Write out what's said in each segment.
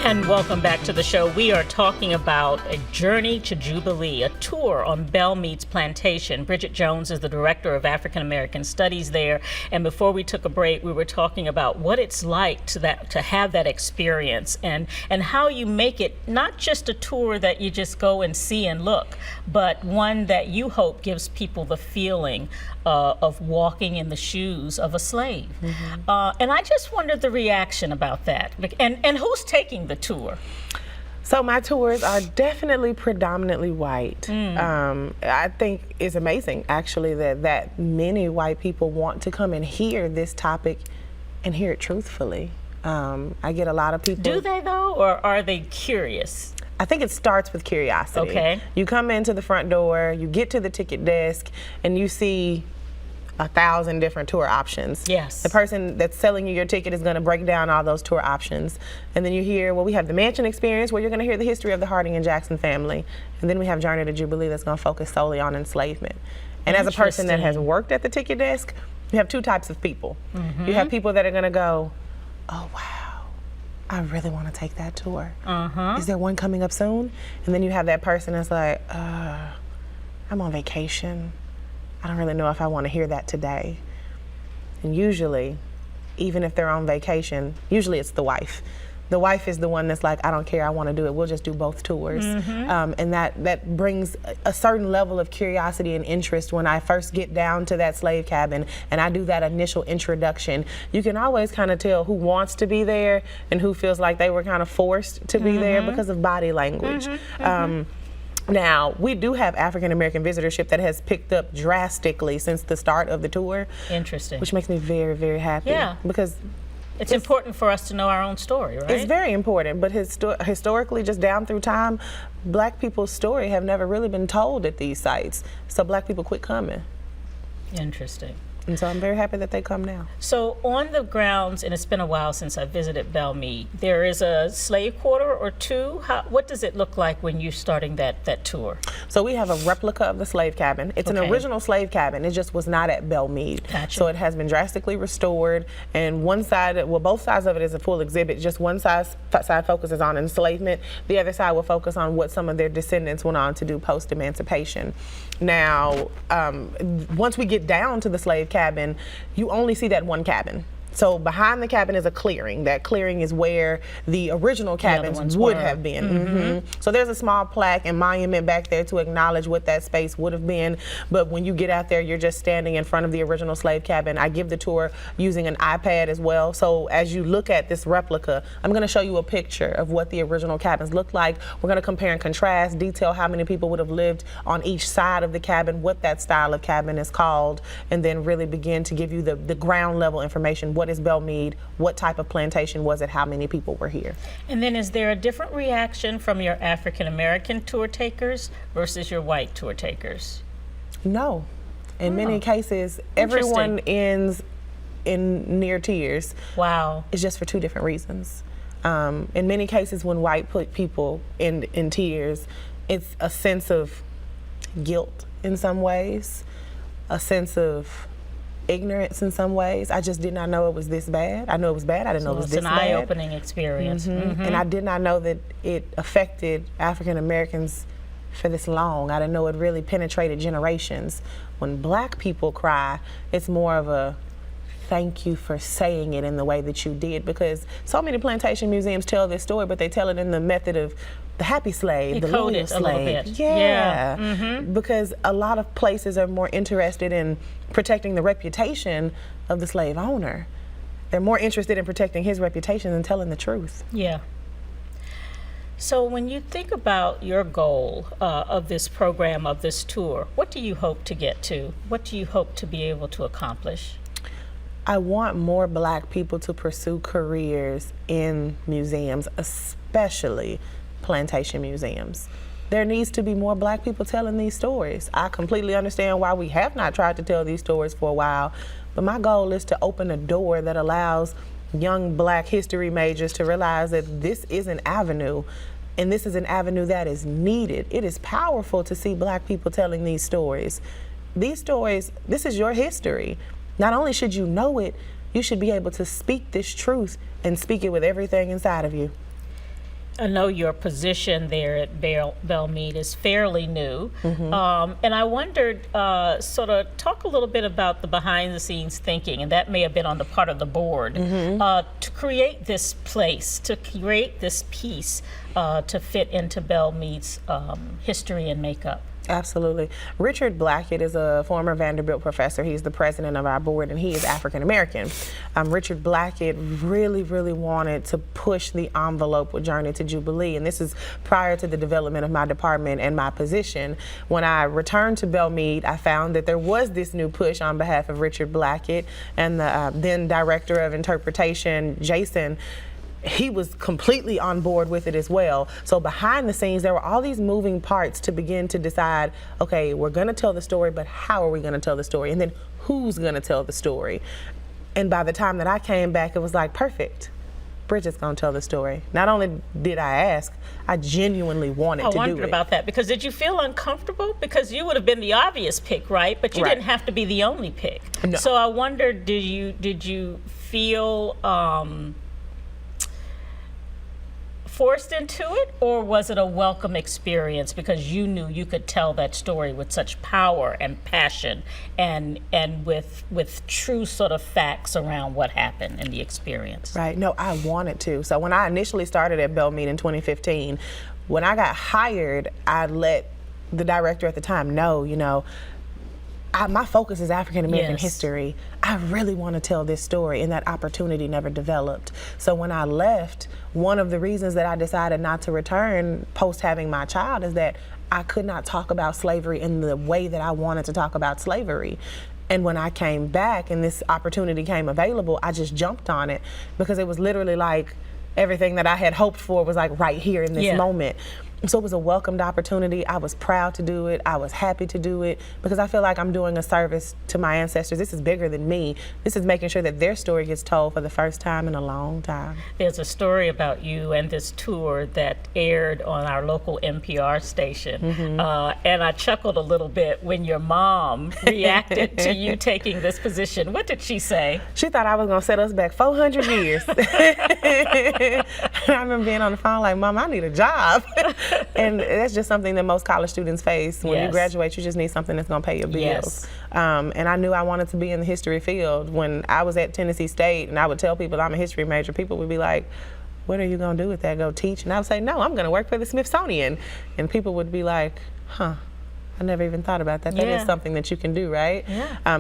And welcome back to the show. We are talking about a journey to Jubilee, a tour on Belle Meade Plantation. Bridget Jones is the director of African American Studies there. And before we took a break, we were talking about what it's like to have that experience and how you make it not just a tour that you just go and see and look, but one that you hope gives people the feeling of walking in the shoes of a slave. Mm-hmm. And I just wondered the reaction about that. And who's taking the tour? So my tours are definitely predominantly white. I think it's amazing, actually, that many white people want to come and hear this topic and hear it truthfully. I get a lot of people. Do they, though, or are they curious? I think it starts with curiosity. Okay. You come into the front door, you get to the ticket desk, and you see 1,000 different tour options. Yes. The person that's selling you your ticket is going to break down all those tour options. And then you hear, well, we have the Mansion Experience, where you're going to hear the history of the Harding and Jackson family. And then we have Journey to Jubilee, that's going to focus solely on enslavement. And as a person that has worked at the ticket desk, you have two types of people. Mm-hmm. You have people that are going to go, oh, wow, I really want to take that tour. Is there one coming up soon? And then you have that person that's like, I'm on vacation. I don't really know if I want to hear that today. And usually, even if they're on vacation, usually it's the wife. The wife is the one that's like, I don't care, I want to do it. We'll just do both tours. And that brings a certain level of curiosity and interest when I first get down to that slave cabin and I do that initial introduction. You can always kind of tell who wants to be there and who feels like they were kind of forced to be there because of body language. Now, we do have African American visitorship that has picked up drastically since the start of the tour. Interesting. Which makes me very, very happy. Yeah. Because it's important for us to know our own story, right? It's very important, but historically, just down through time, Black people's story have never really been told at these sites. So Black people quit coming. Interesting. And so I'm very happy that they come now. So on the grounds, and it's been a while since I visited Belle Meade, there is a slave quarter or two. What does it look like when you're starting that tour? So we have a replica of the slave cabin. It's an original slave cabin. It just was not at Belle Meade. Gotcha. So it has been drastically restored. And one side, well, both sides of it is a full exhibit. Just one side focuses on enslavement. The other side will focus on what some of their descendants went on to do post-emancipation. Now, once we get down to the slave cabin, you only see that one cabin. So behind the cabin is a clearing. That clearing is where the original cabins would have been. So there's a small plaque and monument back there to acknowledge what that space would have been. But when you get out there, you're just standing in front of the original slave cabin. I give the tour using an iPad as well. So as you look at this replica, I'm going to show you a picture of what the original cabins look like. We're going to compare and contrast, detail how many people would have lived on each side of the cabin, what that style of cabin is called, and then really begin to give you the ground level information. What is Belle Meade? What type of plantation was it? How many people were here? And then is there a different reaction from your African American tour takers versus your white tour takers? No. In many cases, everyone ends in near tears. Wow. It's just for two different reasons. In many cases, when white put people in tears, it's a sense of guilt in some ways, a sense of ignorance in some ways. I just did not know it was this bad. I know it was bad. I didn't know it was this bad. It's an eye-opening experience. And I did not know that it affected African Americans for this long. I didn't know it really penetrated generations. When Black people cry, it's more of a thank you for saying it in the way that you did, because so many plantation museums tell this story, but they tell it in the method of the happy slave, the loyal slave. A little bit. Yeah. Because a lot of places are more interested in protecting the reputation of the slave owner. They're more interested in protecting his reputation than telling the truth. Yeah. So when you think about your goal of this program, of this tour, what do you hope to get to? What do you hope to be able to accomplish? I want more Black people to pursue careers in museums, especially plantation museums. There needs to be more Black people telling these stories. I completely understand why we have not tried to tell these stories for a while, but my goal is to open a door that allows young Black history majors to realize that this is an avenue, and this is an avenue that is needed. It is powerful to see Black people telling these stories. These stories, this is your history. Not only should you know it, you should be able to speak this truth and speak it with everything inside of you. I know your position there at Belle Meade is fairly new, and I wondered, sort of talk a little bit about the behind-the-scenes thinking, and that may have been on the part of the board, to create this place, to create this piece to fit into Belle Meade's history and makeup. Absolutely. Richard Blackett is a former Vanderbilt professor. He's the president of our board, and he is African American. Richard Blackett really, really wanted to push the envelope with Journey to Jubilee, and this is prior to the development of my department and my position. When I returned to Belle Meade, I found that there was this new push on behalf of Richard Blackett and the then director of interpretation, Jason. He was completely on board with it as well. So behind the scenes, there were all these moving parts to begin to decide, okay, we're going to tell the story, but how are we going to tell the story? And then who's going to tell the story? And by the time that I came back, it was like, perfect. Bridget's going to tell the story. Not only did I ask, I genuinely wanted to do it. I wondered about that, because did you feel uncomfortable? Because you would have been the obvious pick, right? But you didn't have to be the only pick. No. So I wondered, did you feel forced into it, or was it a welcome experience because you knew you could tell that story with such power and passion and with true sort of facts around what happened in the experience? Right. No, I wanted to. So when I initially started at Belle Meade in 2015, when I got hired, I let the director at the time know, you know, my focus is African American history. I really want to tell this story, and that opportunity never developed. So when I left, one of the reasons that I decided not to return post having my child is that I could not talk about slavery in the way that I wanted to talk about slavery. And when I came back and this opportunity came available, I just jumped on it because it was literally like everything that I had hoped for was like right here in this moment. So it was a welcomed opportunity. I was proud to do it. I was happy to do it because I feel like I'm doing a service to my ancestors. This is bigger than me. This is making sure that their story gets told for the first time in a long time. There's a story about you and this tour that aired on our local NPR station. And I chuckled a little bit when your mom reacted to you taking this position. What did she say? She thought I was going to set us back 400 years. I remember being on the phone like, Mom, I need a job. And that's just something that most college students face. When you graduate, you just need something that's going to pay your bills. And I knew I wanted to be in the history field. When I was at Tennessee State and I would tell people I'm a history major, people would be like, what are you going to do with that? Go teach? And I would say, no, I'm going to work for the Smithsonian. And people would be like, huh. I never even thought about that. That is something that you can do, right?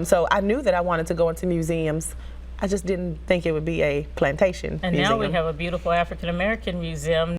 So I knew that I wanted to go into museums. I just didn't think it would be a plantation museum. And now we have a beautiful African American museum